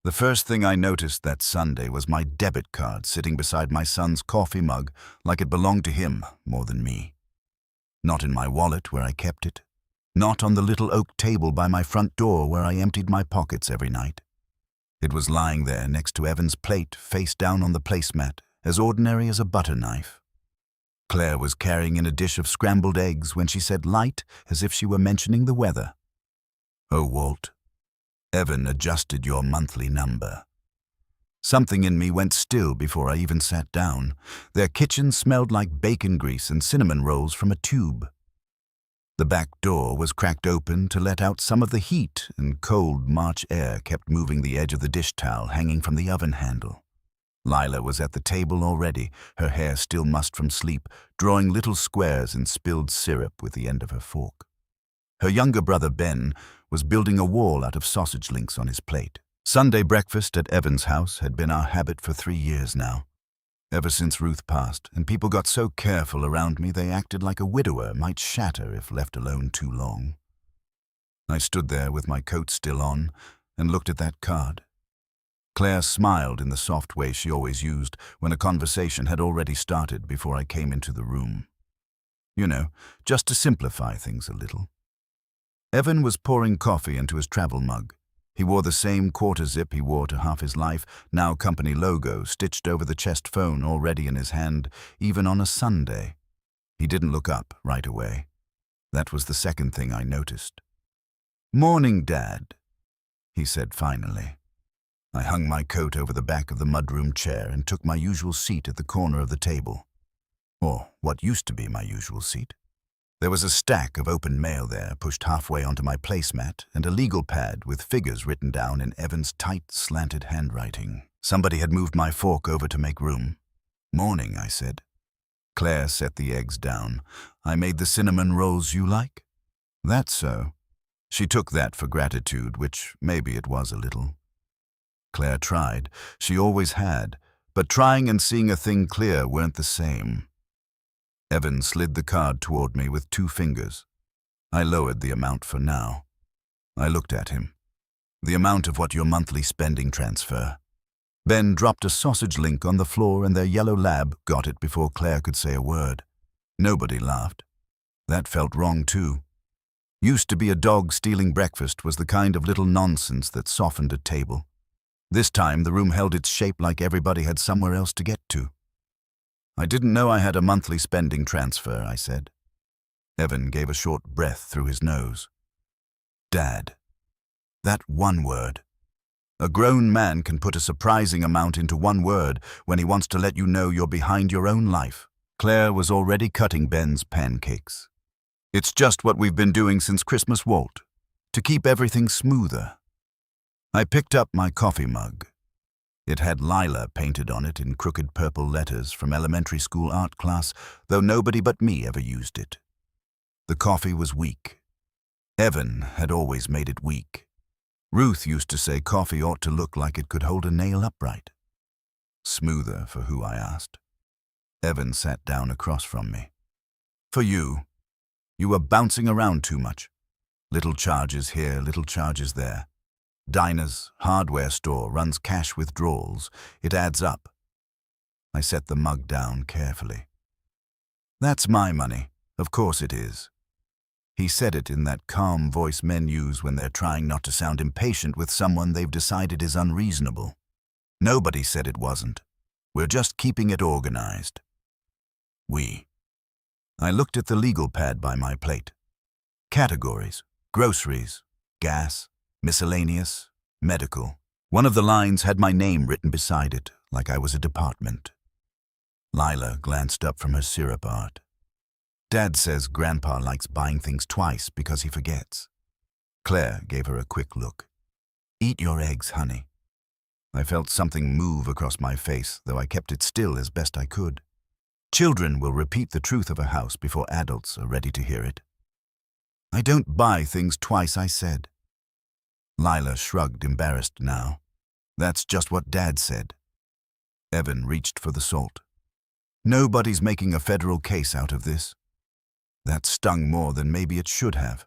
The first thing I noticed that Sunday was my debit card sitting beside my son's coffee mug like it belonged to him more than me. Not in my wallet where I kept it. Not on the little oak table by my front door where I emptied my pockets every night. It was lying there next to Evan's plate, face down on the placemat, as ordinary as a butter knife. Claire was carrying in a dish of scrambled eggs when she said light, as if she were mentioning the weather. "Oh, Walt, Evan adjusted your monthly number." Something in me went still before I even sat down. Their kitchen smelled like bacon grease and cinnamon rolls from a tube. The back door was cracked open to let out some of the heat, and cold March air kept moving the edge of the dish towel hanging from the oven handle. Lila was at the table already, her hair still mussed from sleep, drawing little squares in spilled syrup with the end of her fork. Her younger brother Ben was building a wall out of sausage links on his plate. Sunday breakfast at Evan's house had been our habit for 3 years now. Ever since Ruth passed, and people got so careful around me they acted like a widower might shatter if left alone too long. I stood there with my coat still on and looked at that card. Claire smiled in the soft way she always used when a conversation had already started before I came into the room. You know, just to simplify things a little. Evan was pouring coffee into his travel mug. He wore the same quarter zip he wore to half his life, now company logo stitched over the chest phone already in his hand, even on a Sunday. He didn't look up right away. That was the second thing I noticed. "Morning, Dad," he said finally. I hung my coat over the back of the mudroom chair and took my usual seat at the corner of the table. Or what used to be my usual seat. There was a stack of open mail there, pushed halfway onto my placemat, and a legal pad with figures written down in Evan's tight, slanted handwriting. Somebody had moved my fork over to make room. "Morning," I said. Claire set the eggs down. "I made the cinnamon rolls you like?" "That's so." She took that for gratitude, which maybe it was a little. Claire tried. She always had. But trying and seeing a thing clear weren't the same. Evan slid the card toward me with 2 fingers. I lowered the amount for now. I looked at him. "The amount of what your monthly spending transfer." Ben dropped a sausage link on the floor and their yellow lab got it before Claire could say a word. Nobody laughed. That felt wrong too. Used to be a dog stealing breakfast was the kind of little nonsense that softened a table. This time the room held its shape like everybody had somewhere else to get to. "I didn't know I had a monthly spending transfer," I said. Evan gave a short breath through his nose. "Dad." That one word. A grown man can put a surprising amount into one word when he wants to let you know you're behind your own life. Claire was already cutting Ben's pancakes. "It's just what we've been doing since Christmas, Walt, to keep everything smoother." I picked up my coffee mug. It had Lila painted on it in crooked purple letters from elementary school art class, though nobody but me ever used it. The coffee was weak. Evan had always made it weak. Ruth used to say coffee ought to look like it could hold a nail upright. "Smoother for who?" I asked. Evan sat down across from me. "For you. You were bouncing around too much. Little charges here, little charges there. Dinah's hardware store runs cash withdrawals. It adds up." I set the mug down carefully. "That's my money. Of course it is." He said it in that calm voice men use when they're trying not to sound impatient with someone they've decided is unreasonable. Nobody said it wasn't. We're just keeping it organized. We. I looked at the legal pad by my plate. Categories: groceries, gas, miscellaneous, medical. One of the lines had my name written beside it, like I was a department. Lila glanced up from her syrup art. "Dad says Grandpa likes buying things twice because he forgets." Claire gave her a quick look. "Eat your eggs, honey." I felt something move across my face, though I kept it still as best I could. Children will repeat the truth of a house before adults are ready to hear it. "I don't buy things twice," I said. Lila shrugged, embarrassed now. "That's just what Dad said." Evan reached for the salt. "Nobody's making a federal case out of this." That stung more than maybe it should have.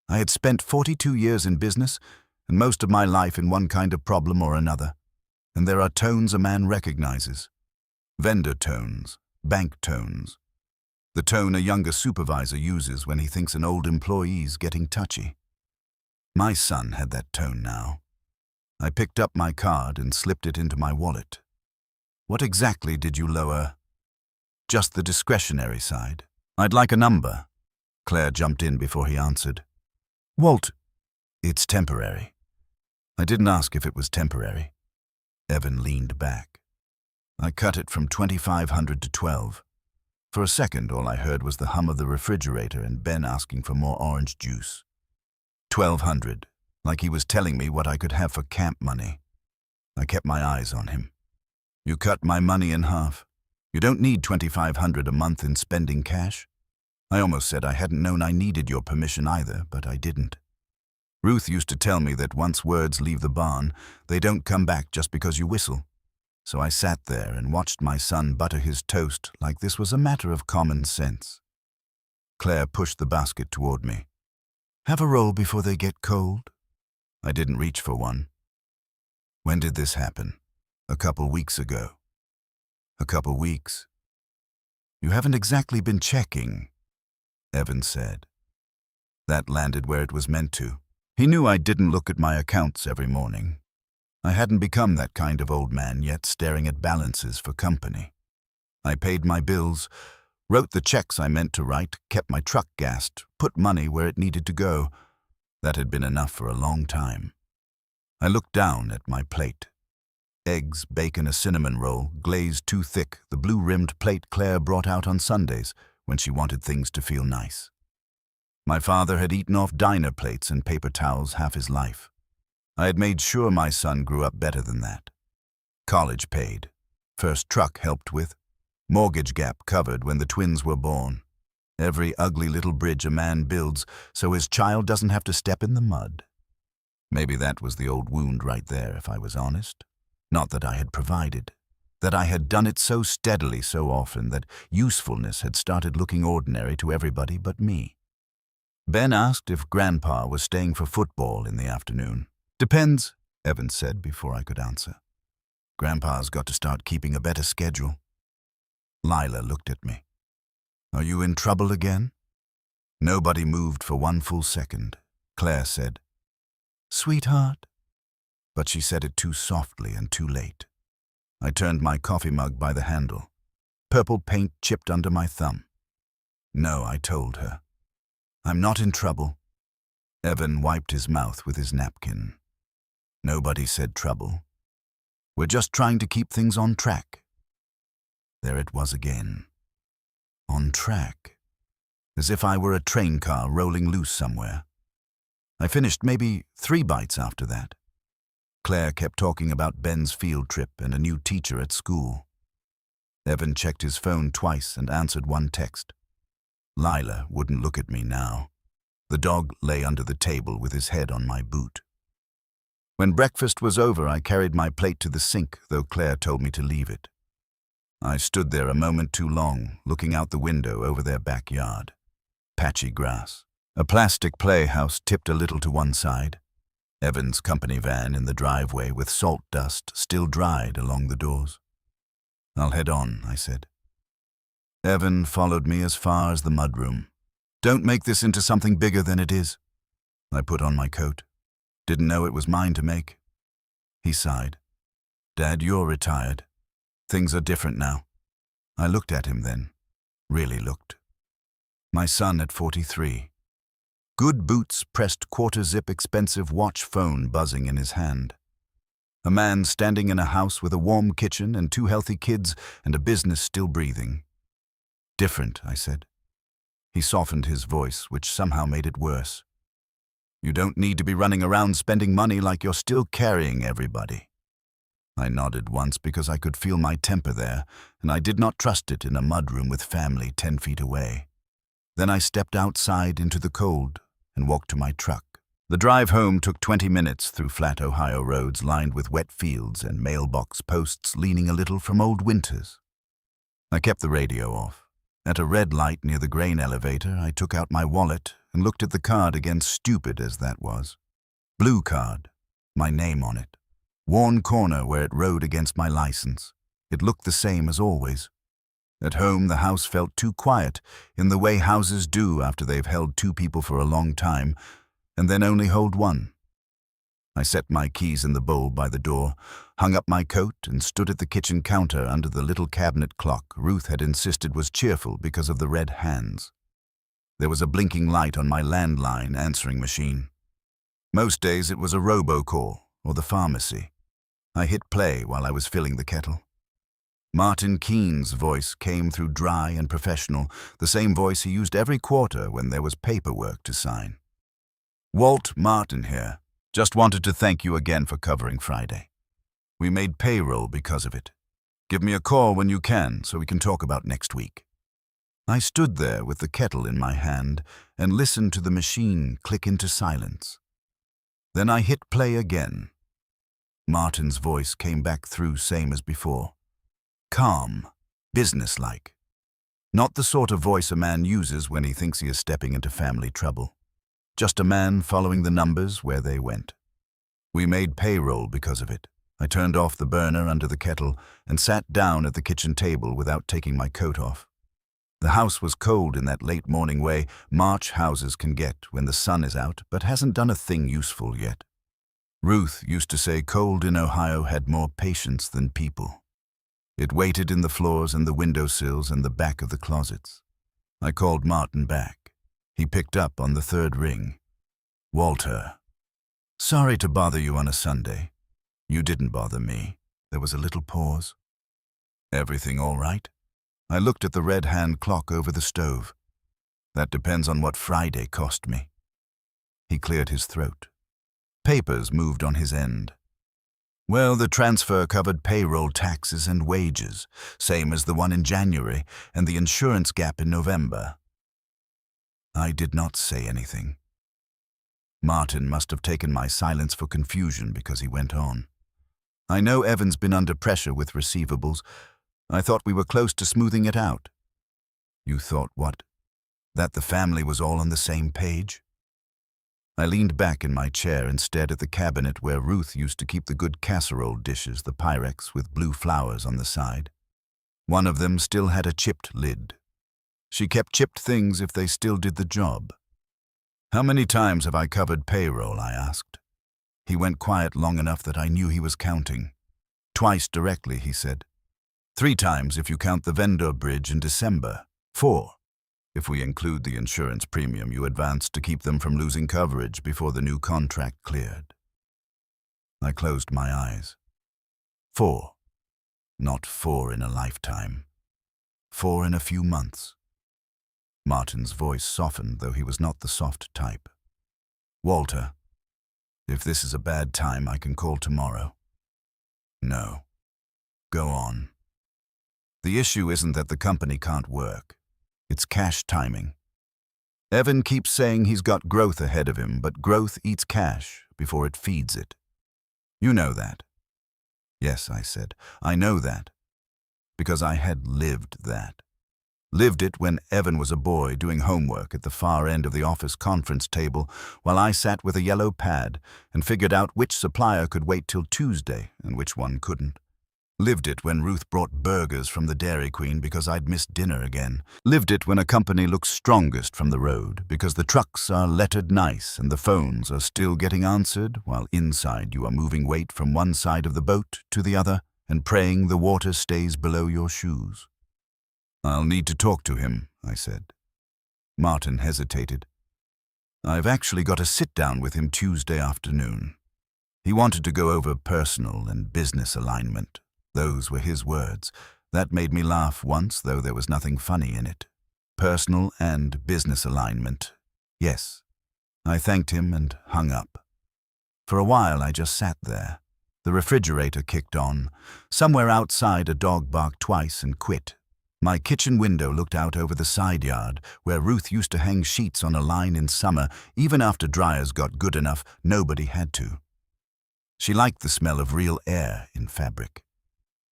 I had spent 42 years in business, and most of my life in one kind of problem or another. And there are tones a man recognizes. Vendor tones, bank tones. The tone a younger supervisor uses when he thinks an old employee's getting touchy. My son had that tone now. I picked up my card and slipped it into my wallet. What exactly did you lower? Just the discretionary side. I'd like a number. Claire jumped in before he answered. Walt, it's temporary. I didn't ask if it was temporary. Evan leaned back. I cut it from 2,500 to 12. For a second, all I heard was the hum of the refrigerator and Ben asking for more orange juice. 1,200, like he was telling me what I could have for camp money. I kept my eyes on him. You cut my money in half. You don't need 2,500 a month in spending cash. I almost said I hadn't known I needed your permission either, but I didn't. Ruth used to tell me that once words leave the barn, they don't come back just because you whistle. So I sat there and watched my son butter his toast like this was a matter of common sense. Claire pushed the basket toward me. Have a roll before they get cold? I didn't reach for one. When did this happen? A couple weeks ago. A couple weeks. You haven't exactly been checking, Evan said. That landed where it was meant to. He knew I didn't look at my accounts every morning. I hadn't become that kind of old man yet, staring at balances for company. I paid my bills, wrote the checks I meant to write, kept my truck gassed, put money where it needed to go. That had been enough for a long time. I looked down at my plate. Eggs, bacon, a cinnamon roll, glazed too thick, the blue-rimmed plate Claire brought out on Sundays when she wanted things to feel nice. My father had eaten off diner plates and paper towels half his life. I had made sure my son grew up better than that. College paid. First truck helped with. Mortgage gap covered when the twins were born. Every ugly little bridge a man builds so his child doesn't have to step in the mud. Maybe that was the old wound right there, if I was honest. Not that I had provided. That I had done it so steadily so often that usefulness had started looking ordinary to everybody but me. Ben asked if Grandpa was staying for football in the afternoon. Depends, Evan said before I could answer. Grandpa's got to start keeping a better schedule. Lila looked at me. Are you in trouble again? Nobody moved for one full second. Claire said, Sweetheart. But she said it too softly and too late. I turned my coffee mug by the handle. Purple paint chipped under my thumb. No, I told her. I'm not in trouble. Evan wiped his mouth with his napkin. Nobody said trouble. We're just trying to keep things on track. There it was again. On track. As if I were a train car rolling loose somewhere. I finished maybe 3 bites after that. Claire kept talking about Ben's field trip and a new teacher at school. Evan checked his phone twice and answered one text. Lila wouldn't look at me now. The dog lay under the table with his head on my boot. When breakfast was over, I carried my plate to the sink, though Claire told me to leave it. I stood there a moment too long, looking out the window over their backyard. Patchy grass. A plastic playhouse tipped a little to one side. Evan's company van in the driveway with salt dust still dried along the doors. I'll head on, I said. Evan followed me as far as the mudroom. Don't make this into something bigger than it is. I put on my coat. Didn't know it was mine to make. He sighed. Dad, you're retired. Things are different now. I looked at him then. Really looked. My son at 43. Good boots, pressed quarter-zip expensive watch phone buzzing in his hand. A man standing in a house with a warm kitchen and 2 healthy kids and a business still breathing. Different, I said. He softened his voice, which somehow made it worse. You don't need to be running around spending money like you're still carrying everybody. I nodded once because I could feel my temper there, and I did not trust it in a mudroom with family 10 feet away. Then I stepped outside into the cold and walked to my truck. The drive home took 20 minutes through flat Ohio roads lined with wet fields and mailbox posts leaning a little from old winters. I kept the radio off. At a red light near the grain elevator, I took out my wallet and looked at the card again, stupid as that was. Blue card, My name on it. Worn corner where it rode against my license. It looked the same as always. At home, the house felt too quiet, in the way houses do after they've held two people for a long time, and then only hold one. I set my keys in the bowl by the door, hung up my coat, and stood at the kitchen counter under the little cabinet clock Ruth had insisted was cheerful because of the red hands. There was a blinking light on my landline answering machine. Most days it was a robocall or the pharmacy. I hit play while I was filling the kettle. Martin Keene's voice came through dry and professional, the same voice he used every quarter when there was paperwork to sign. Walt Martin here. Just wanted to thank you again for covering Friday. We made payroll because of it. Give me a call when you can so we can talk about next week. I stood there with the kettle in my hand and listened to the machine click into silence. Then I hit play again. Martin's voice came back through same as before. Calm, businesslike. Not the sort of voice a man uses when he thinks he is stepping into family trouble. Just a man following the numbers where they went. We made payroll because of it. I turned off the burner under the kettle and sat down at the kitchen table without taking my coat off. The house was cold in that late morning way March houses can get when the sun is out but hasn't done a thing useful yet. Ruth used to say cold in Ohio had more patience than people. It waited in the floors and the windowsills and the back of the closets. I called Martin back. He picked up on the third ring. Walter. Sorry to bother you on a Sunday. You didn't bother me. There was a little pause. Everything all right? I looked at the red hand clock over the stove. That depends on what Friday cost me. He cleared his throat. Papers moved on his end. Well, the transfer covered payroll taxes and wages, same as the one in January, and the insurance gap in November. I did not say anything. Martin must have taken my silence for confusion because he went on. I know Evan's been under pressure with receivables. I thought we were close to smoothing it out. You thought what? That the family was all on the same page? I leaned back in my chair and stared at the cabinet where Ruth used to keep the good casserole dishes, the Pyrex with blue flowers on the side. One of them still had a chipped lid. She kept chipped things if they still did the job. How many times have I covered payroll? I asked. He went quiet long enough that I knew he was counting. Twice directly, he said. 3 times if you count the vendor bridge in December. 4. If we include the insurance premium you advanced to keep them from losing coverage before the new contract cleared. I closed my eyes. 4. Not 4 in a lifetime. 4 in a few months. Martin's voice softened, though he was not the soft type. Walter, if this is a bad time, I can call tomorrow. No. Go on. The issue isn't that the company can't work. It's cash timing. Evan keeps saying he's got growth ahead of him, but growth eats cash before it feeds it. You know that. Yes, I said, I know that. Because I had lived that. Lived it when Evan was a boy doing homework at the far end of the office conference table while I sat with a yellow pad and figured out which supplier could wait till Tuesday and which one couldn't. Lived it when Ruth brought burgers from the Dairy Queen because I'd missed dinner again. Lived it when a company looks strongest from the road because the trucks are lettered nice and the phones are still getting answered while inside you are moving weight from one side of the boat to the other and praying the water stays below your shoes. I'll need to talk to him, I said. Martin hesitated. I've actually got a sit-down with him Tuesday afternoon. He wanted to go over personal and business alignment. Those were his words. That made me laugh once, though there was nothing funny in it. Personal and business alignment. Yes. I thanked him and hung up. For a while I just sat there. The refrigerator kicked on. Somewhere outside a dog barked twice and quit. My kitchen window looked out over the side yard, where Ruth used to hang sheets on a line in summer. Even after dryers got good enough, nobody had to. She liked the smell of real air in fabric.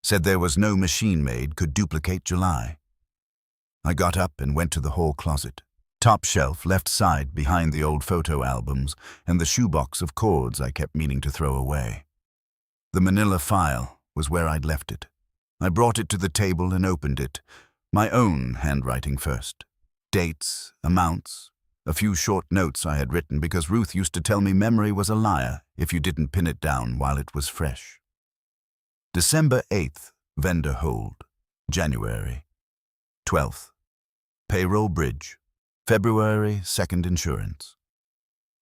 Said there was no machine made could duplicate July. I got up and went to the hall closet. Top shelf, left side, behind the old photo albums and the shoebox of cords I kept meaning to throw away. The manila file was where I'd left it. I brought it to the table and opened it, my own handwriting first. Dates, amounts, a few short notes I had written because Ruth used to tell me memory was a liar if you didn't pin it down while it was fresh. December 8th, vendor hold. January 12th, payroll bridge. February 2nd, insurance.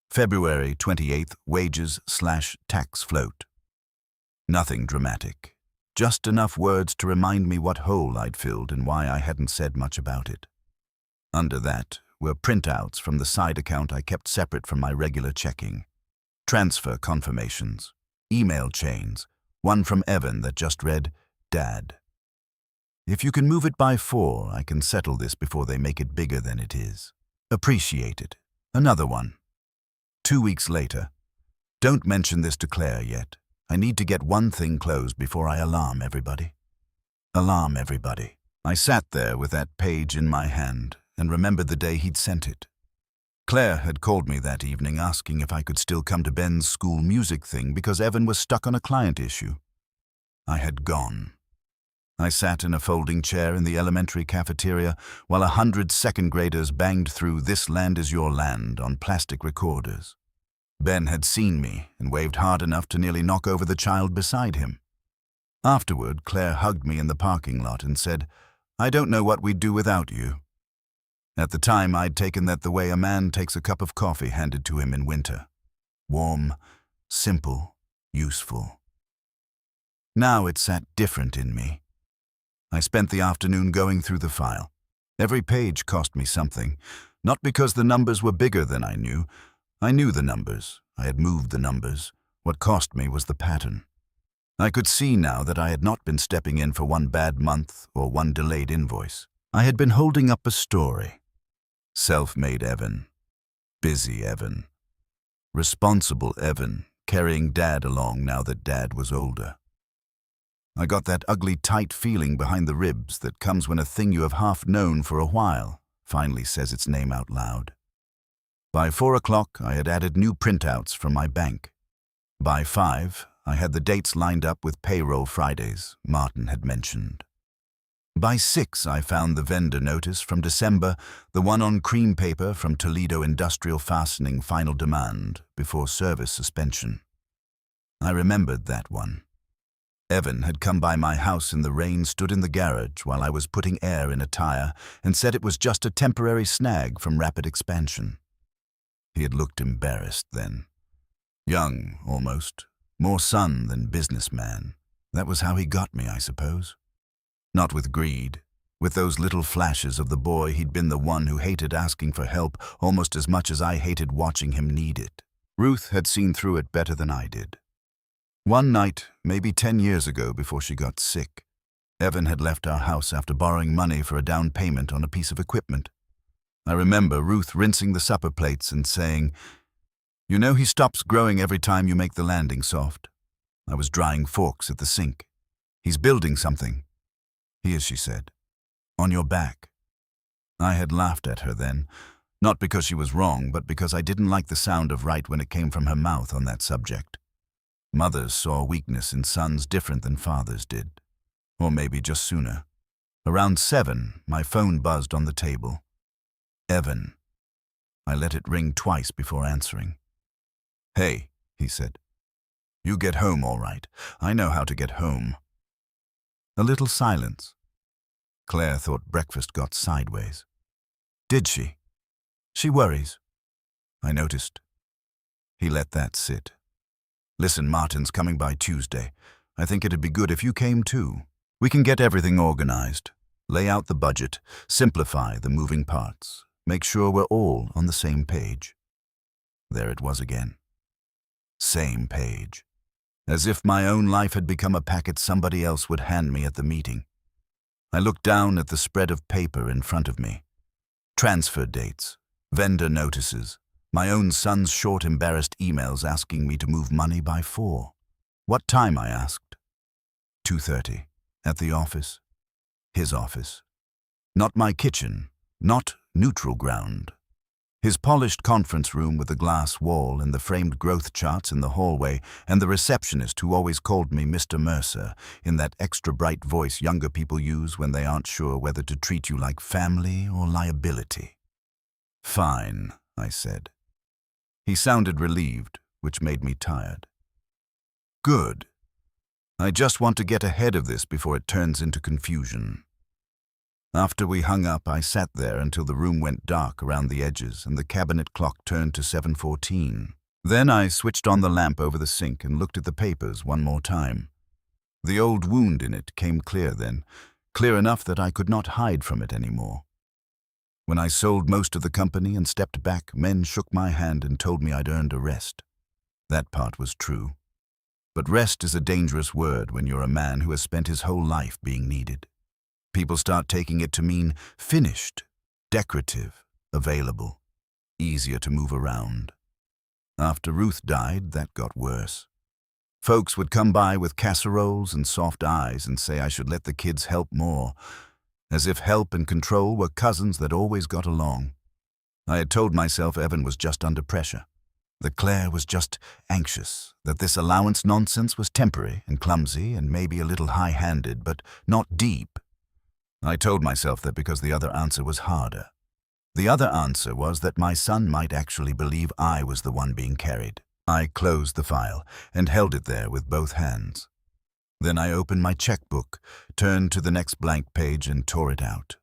February 28th, wages/tax float. Nothing dramatic. Just enough words to remind me what hole I'd filled and why I hadn't said much about it. Under that were printouts from the side account I kept separate from my regular checking. Transfer confirmations. Email chains. One from Evan that just read, Dad. If you can move it by 4, I can settle this before they make it bigger than it is. Appreciated. Another one. 2 weeks later. Don't mention this to Claire yet. I need to get one thing closed before I alarm everybody. Alarm everybody. I sat there with that page in my hand and remembered the day he'd sent it. Claire had called me that evening asking if I could still come to Ben's school music thing because Evan was stuck on a client issue. I had gone. I sat in a folding chair in the elementary cafeteria while 100 second graders banged through This Land Is Your Land on plastic recorders. Ben had seen me and waved hard enough to nearly knock over the child beside him. Afterward, Claire hugged me in the parking lot and said, I don't know what we'd do without you. At the time, I'd taken that the way a man takes a cup of coffee handed to him in winter. Warm, simple, useful. Now it sat different in me. I spent the afternoon going through the file. Every page cost me something, not because the numbers were bigger than I knew. I knew the numbers. I had moved the numbers. What cost me was the pattern. I could see now that I had not been stepping in for one bad month or one delayed invoice. I had been holding up a story. Self-made Evan. Busy Evan. Responsible Evan, carrying Dad along now that Dad was older. I got that ugly tight feeling behind the ribs that comes when a thing you have half known for a while finally says its name out loud. By 4 o'clock, I had added new printouts from my bank. By 5, I had the dates lined up with payroll Fridays Martin had mentioned. By 6, I found the vendor notice from December, the one on cream paper from Toledo Industrial Fastening final demand before service suspension. I remembered that one. Evan had come by my house in the rain, stood in the garage while I was putting air in a tire, and said it was just a temporary snag from rapid expansion. He had looked embarrassed then. Young, almost. More son than businessman. That was how he got me, I suppose. Not with greed. With those little flashes of the boy he'd been the one who hated asking for help almost as much as I hated watching him need it. Ruth had seen through it better than I did. One night, maybe 10 years ago before she got sick, Evan had left our house after borrowing money for a down payment on a piece of equipment. I remember Ruth rinsing the supper plates and saying, You know he stops growing every time you make the landing soft. I was drying forks at the sink. He's building something. Here, she said. On your back. I had laughed at her then, not because she was wrong, but because I didn't like the sound of right when it came from her mouth on that subject. Mothers saw weakness in sons different than fathers did. Or maybe just sooner. Around 7, my phone buzzed on the table. Evan. I let it ring twice before answering. Hey, he said. You get home all right. I know how to get home. A little silence. Claire thought breakfast got sideways. Did she? She worries. I noticed. He let that sit. Listen, Martin's coming by Tuesday. I think it'd be good if you came too. We can get everything organized. Lay out the budget. Simplify the moving parts. Make sure we're all on the same page. There it was again. Same page. As if my own life had become a packet somebody else would hand me at the meeting. I looked down at the spread of paper in front of me. Transfer dates, vendor notices, my own son's short, embarrassed emails asking me to move money by 4. What time, I asked. 2:30. At the office. His office. Not my kitchen. Not neutral ground. His polished conference room with the glass wall and the framed growth charts in the hallway, and the receptionist who always called me Mr. Mercer in that extra bright voice younger people use when they aren't sure whether to treat you like family or liability. "Fine," I said. He sounded relieved, which made me tired. "Good. I just want to get ahead of this before it turns into confusion." After we hung up, I sat there until the room went dark around the edges and the cabinet clock turned to 7:14. Then I switched on the lamp over the sink and looked at the papers one more time. The old wound in it came clear then, clear enough that I could not hide from it anymore. When I sold most of the company and stepped back, men shook my hand and told me I'd earned a rest. That part was true. But rest is a dangerous word when you're a man who has spent his whole life being needed. People start taking it to mean finished, decorative, available, easier to move around. After Ruth died, that got worse. Folks would come by with casseroles and soft eyes and say I should let the kids help more, as if help and control were cousins that always got along. I had told myself Evan was just under pressure, that Claire was just anxious, that this allowance nonsense was temporary and clumsy and maybe a little high-handed, but not deep. I told myself that because the other answer was harder. The other answer was that my son might actually believe I was the one being carried. I closed the file and held it there with both hands. Then I opened my checkbook, turned to the next blank page and tore it out.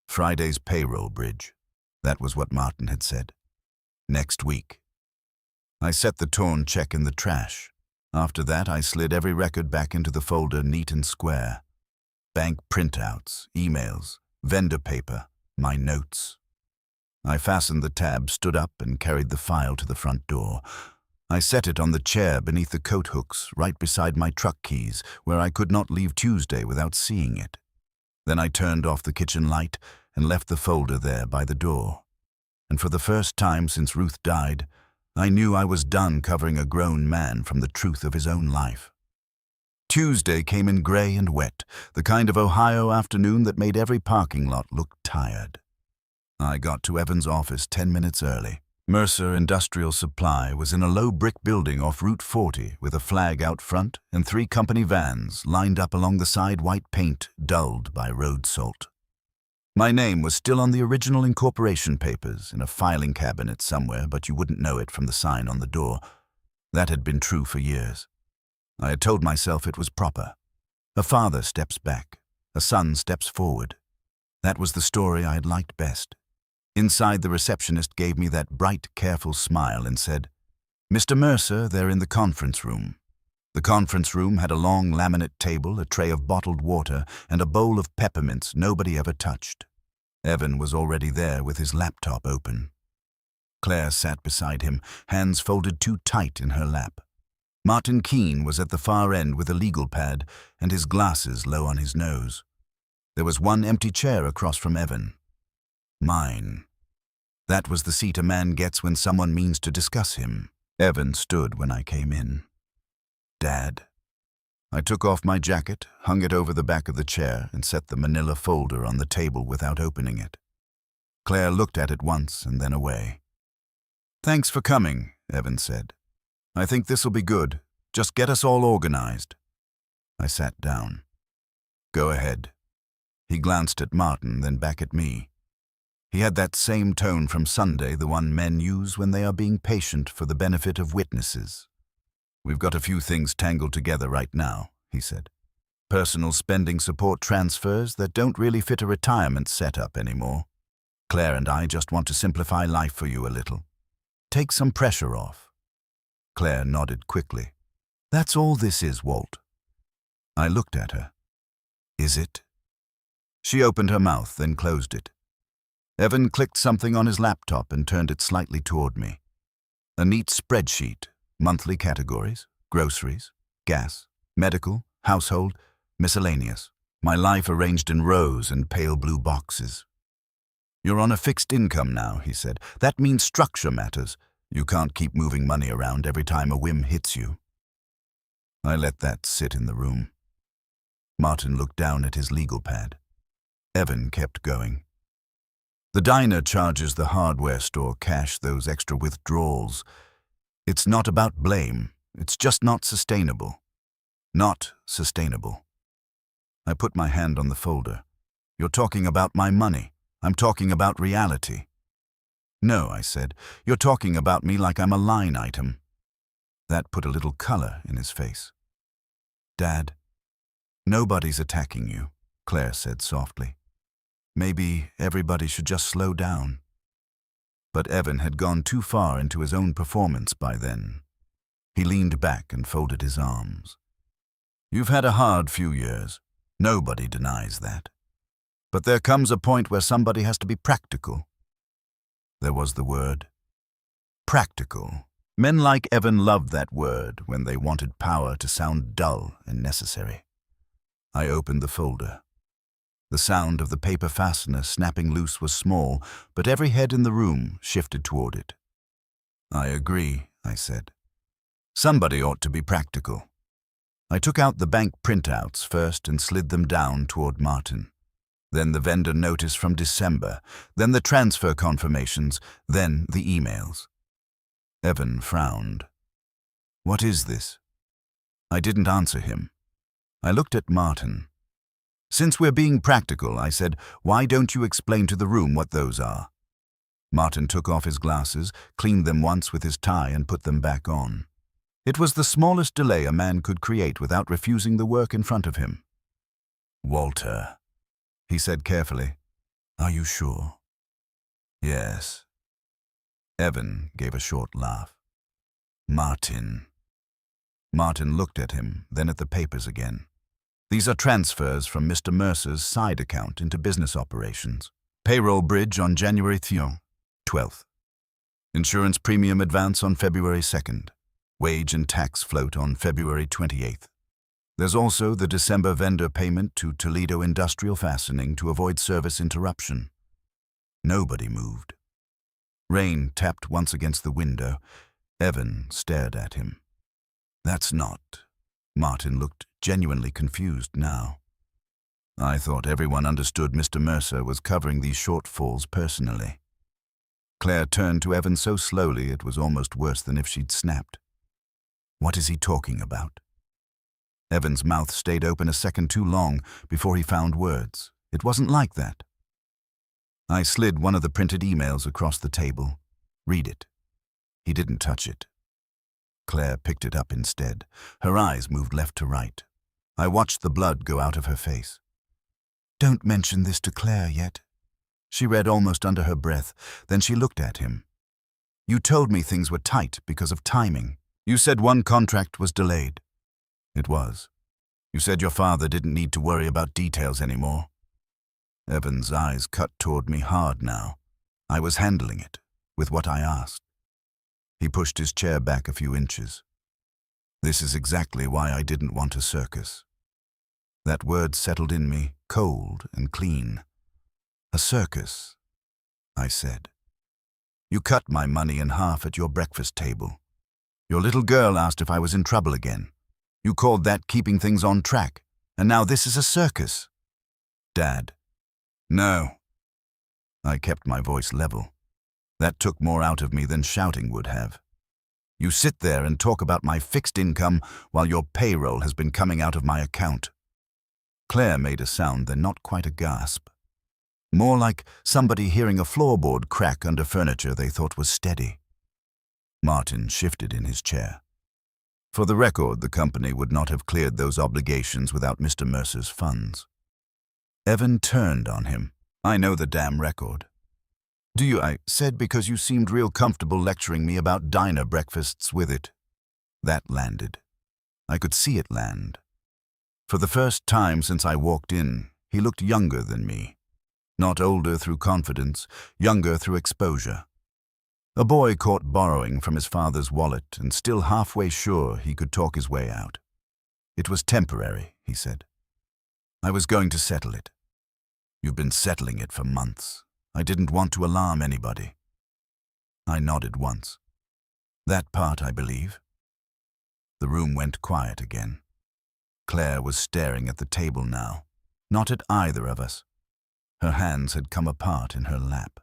Friday's payroll bridge. That was what Martin had said. Next week. I set the torn check in the trash. After that, I slid every record back into the folder neat and square. Bank printouts, emails, vendor paper, my notes. I fastened the tab, stood up, and carried the file to the front door. I set it on the chair beneath the coat hooks, right beside my truck keys, where I could not leave Tuesday without seeing it. Then I turned off the kitchen light and left the folder there by the door. And for the first time since Ruth died, I knew I was done covering a grown man from the truth of his own life. Tuesday came in gray and wet, the kind of Ohio afternoon that made every parking lot look tired. I got to Evan's office 10 minutes early. Mercer Industrial Supply was in a low brick building off Route 40 with a flag out front and 3 company vans lined up along the side, white paint dulled by road salt. My name was still on the original incorporation papers in a filing cabinet somewhere, but you wouldn't know it from the sign on the door. That had been true for years. I had told myself it was proper. A father steps back, a son steps forward. That was the story I had liked best. Inside, the receptionist gave me that bright, careful smile and said, "Mr. Mercer, they're in the conference room." The conference room had a long laminate table, a tray of bottled water, and a bowl of peppermints nobody ever touched. Evan was already there with his laptop open. Claire sat beside him, hands folded too tight in her lap. Martin Keene was at the far end with a legal pad and his glasses low on his nose. There was one empty chair across from Evan. Mine. That was the seat a man gets when someone means to discuss him. Evan stood when I came in. "Dad." I took off my jacket, hung it over the back of the chair, and set the manila folder on the table without opening it. Claire looked at it once and then away. "Thanks for coming," Evan said. "I think this'll be good. Just get us all organized." I sat down. "Go ahead." He glanced at Martin, then back at me. He had that same tone from Sunday, the one men use when they are being patient for the benefit of witnesses. "We've got a few things tangled together right now," he said. "Personal spending support transfers that don't really fit a retirement setup anymore. Claire and I just want to simplify life for you a little. Take some pressure off." Claire nodded quickly. "That's all this is, Walt." I looked at her. "Is it?" She opened her mouth, then closed it. Evan clicked something on his laptop and turned it slightly toward me. A neat spreadsheet, monthly categories, groceries, gas, medical, household, miscellaneous. My life arranged in rows and pale blue boxes. "You're on a fixed income now," he said. "That means structure matters. You can't keep moving money around every time a whim hits you." I let that sit in the room. Martin looked down at his legal pad. Evan kept going. The diner charges the hardware store cash those extra withdrawals. It's not about blame. It's just not sustainable. Not sustainable. I put my hand on the folder. You're talking about my money. I'm talking about reality. No, I said. You're talking about me like I'm a line item. That put a little color in his face. Dad, nobody's attacking you, Claire said softly. Maybe everybody should just slow down. But Evan had gone too far into his own performance by then. He leaned back and folded his arms. You've had a hard few years. Nobody denies that. But there comes a point where somebody has to be practical. There was the word. Practical. Men like Evan loved that word when they wanted power to sound dull and necessary. I opened the folder. The sound of the paper fastener snapping loose was small, but every head in the room shifted toward it. I agree, I said. Somebody ought to be practical. I took out the bank printouts first and slid them down toward Martin. Then the vendor notice from December, then the transfer confirmations, then the emails. Evan frowned. What is this? I didn't answer him. I looked at Martin. Since we're being practical, I said, why don't you explain to the room what those are? Martin took off his glasses, cleaned them once with his tie and put them back on. It was the smallest delay a man could create without refusing the work in front of him. Walter, he said carefully. Are you sure? Yes. Evan gave a short laugh. Martin. Martin looked at him, then at the papers again. These are transfers from Mr. Mercer's side account into business operations. Payroll bridge on January 12th. Insurance premium advance on February 2nd. Wage and tax float on February 28th. There's also the December vendor payment to Toledo Industrial Fastening to avoid service interruption. Nobody moved. Rain tapped once against the window. Evan stared at him. That's not. Martin looked genuinely confused now. I thought everyone understood Mr. Mercer was covering these shortfalls personally. Claire turned to Evan so slowly it was almost worse than if she'd snapped. What is he talking about? Evan's mouth stayed open a second too long before he found words. It wasn't like that. I slid one of the printed emails across the table. Read it. He didn't touch it. Claire picked it up instead. Her eyes moved left to right. I watched the blood go out of her face. Don't mention this to Claire yet. She read almost under her breath. Then she looked at him. You told me things were tight because of timing. You said one contract was delayed. It was. You said your father didn't need to worry about details anymore. Evan's eyes cut toward me hard now. I was handling it, with what I asked. He pushed his chair back a few inches. This is exactly why I didn't want a circus. That word settled in me, cold and clean. A circus, I said. You cut my money in half at your breakfast table. Your little girl asked if I was in trouble again. You called that keeping things on track, and now this is a circus. Dad. No. I kept my voice level. That took more out of me than shouting would have. You sit there and talk about my fixed income while your payroll has been coming out of my account. Claire made a sound, then not quite a gasp. More like somebody hearing a floorboard crack under furniture they thought was steady. Martin shifted in his chair. For the record, the company would not have cleared those obligations without Mr. Mercer's funds. Evan turned on him. I know the damn record. Do you? I said because you seemed real comfortable lecturing me about diner breakfasts with it. That landed. I could see it land. For the first time since I walked in, he looked younger than me. Not older through confidence, younger through exposure. A boy caught borrowing from his father's wallet and still halfway sure he could talk his way out. It was temporary, he said. I was going to settle it. You've been settling it for months. I didn't want to alarm anybody. I nodded once. That part, I believe. The room went quiet again. Claire was staring at the table now, not at either of us. Her hands had come apart in her lap.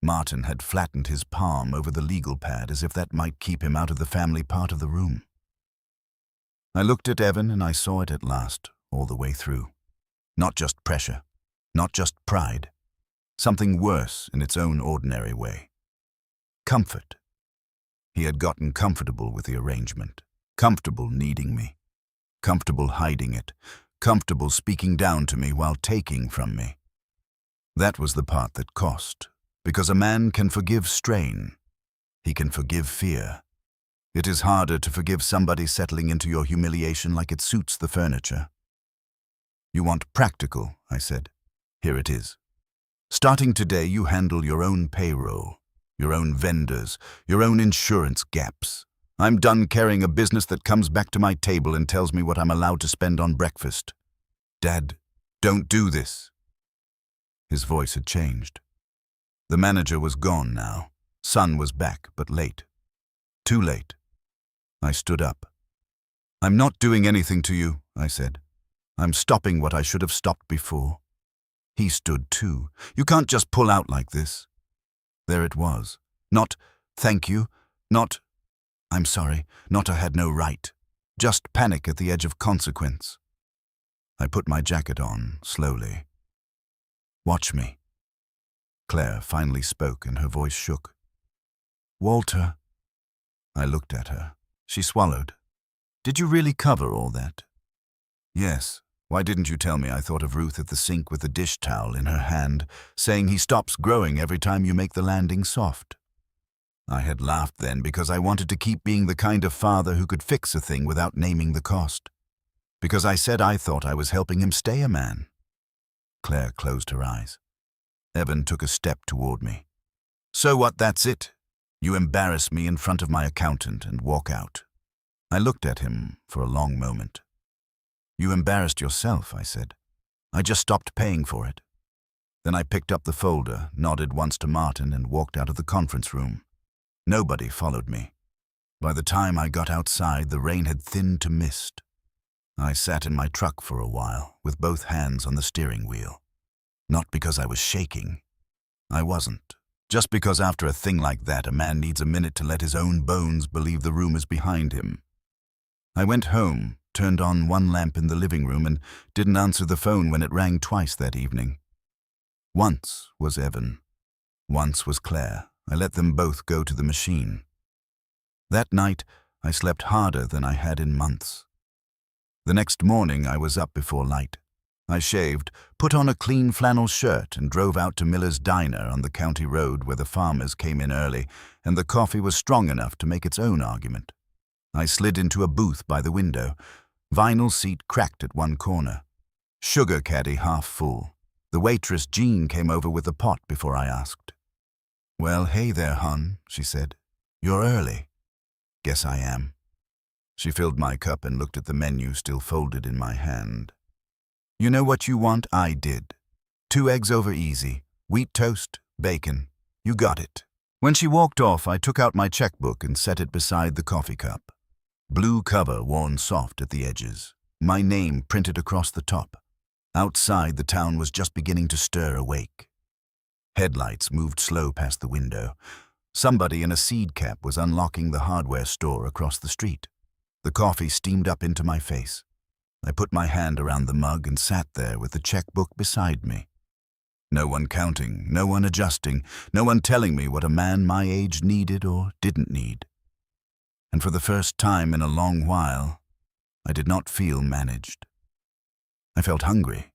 Martin had flattened his palm over the legal pad as if that might keep him out of the family part of the room. I looked at Evan and I saw it at last, all the way through. Not just pressure, not just pride. Something worse in its own ordinary way. Comfort. He had gotten comfortable with the arrangement, comfortable needing me, comfortable hiding it, comfortable speaking down to me while taking from me. That was the part that cost, because a man can forgive strain. He can forgive fear. It is harder to forgive somebody settling into your humiliation like it suits the furniture. You want practical, I said. Here it is. Starting today, you handle your own payroll, your own vendors, your own insurance gaps. I'm done carrying a business that comes back to my table and tells me what I'm allowed to spend on breakfast. Dad, don't do this. His voice had changed. The manager was gone now. Son was back, but late. Too late. I stood up. I'm not doing anything to you, I said. I'm stopping what I should have stopped before. He stood too. You can't just pull out like this. There it was. Not, thank you. Not, I'm sorry. Not I had no right. Just panic at the edge of consequence. I put my jacket on, slowly. Watch me. Claire finally spoke and her voice shook. Walter. I looked at her. She swallowed. Did you really cover all that? Yes. Why didn't you tell me? I thought of Ruth at the sink with the dish towel in her hand, saying he stops growing every time you make the landing soft. I had laughed then because I wanted to keep being the kind of father who could fix a thing without naming the cost. Because I said I thought I was helping him stay a man. Claire closed her eyes. Evan took a step toward me. So what, that's it? You embarrass me in front of my accountant and walk out. I looked at him for a long moment. You embarrassed yourself, I said. I just stopped paying for it. Then I picked up the folder, nodded once to Martin, and walked out of the conference room. Nobody followed me. By the time I got outside, the rain had thinned to mist. I sat in my truck for a while, with both hands on the steering wheel. Not because I was shaking. I wasn't. Just because after a thing like that, a man needs a minute to let his own bones believe the room is behind him. I went home, turned on one lamp in the living room, and didn't answer the phone when it rang twice that evening. Once was Evan. Once was Claire. I let them both go to the machine. That night, I slept harder than I had in months. The next morning, I was up before light. I shaved, put on a clean flannel shirt, and drove out to Miller's Diner on the county road where the farmers came in early, and the coffee was strong enough to make its own argument. I slid into a booth by the window. Vinyl seat cracked at one corner. Sugar caddy half full. The waitress, Jean, came over with a pot before I asked. Well, hey there, hon, she said. You're early. Guess I am. She filled my cup and looked at the menu still folded in my hand. You know what you want? I did. 2 eggs over easy, wheat toast, bacon. You got it. When she walked off, I took out my checkbook and set it beside the coffee cup. Blue cover worn soft at the edges. My name printed across the top. Outside, the town was just beginning to stir awake. Headlights moved slow past the window. Somebody in a seed cap was unlocking the hardware store across the street. The coffee steamed up into my face. I put my hand around the mug and sat there with the checkbook beside me. No one counting, no one adjusting, no one telling me what a man my age needed or didn't need. And for the first time in a long while, I did not feel managed. I felt hungry.